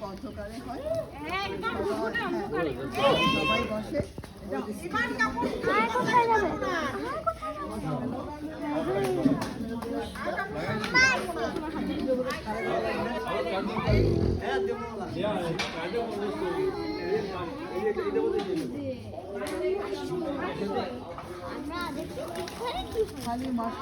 অন্ধকারে হয় সবাই বসে খালি মাছ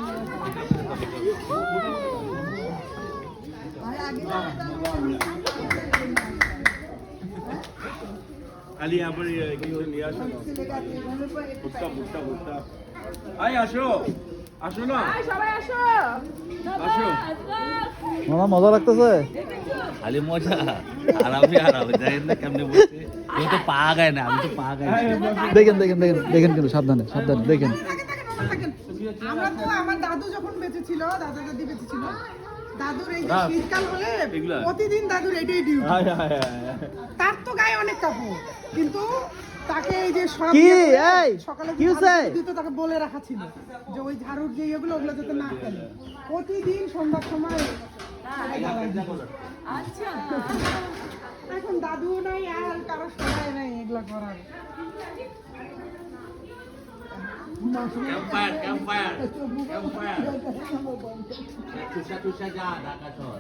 Ali यहाँ पर लिया भुट्टा भुट्टा भुट्टा आए आशो आशो ना आशो মামা মজা লাগতেছে খালি মজা আর আমি দেখেন না কেমনে বলছে আমি তো পা গায় না আমি তো পা গায় দেখেন দেখেন দেখেন দেখেন কিন্তু সাবধানে সাবধানে দেখেন আমরা তো আমার দাদু যখন বেঁচে ছিল দাদা দাদি বেঁচে ছিল দাদুর এই যে শীতকাল হলে প্রতিদিন দাদুর এটাই ডিউটি তার তো গায়ে অনেক কাপড় কিন্তু তাকে এই যে কি এই সকালে কি হইছে দিতে তাকে বলে রাখা ছিল যে ওই ঝাড়ুর যে এগুলো ওগুলো যাতে না ফেলে প্রতিদিন সন্ধ্যার সময় আচ্ছা এখন দাদু নাই আর কারো সময় নাই এগুলো করার campfire campfire campfire tusha ja Dhaka শহর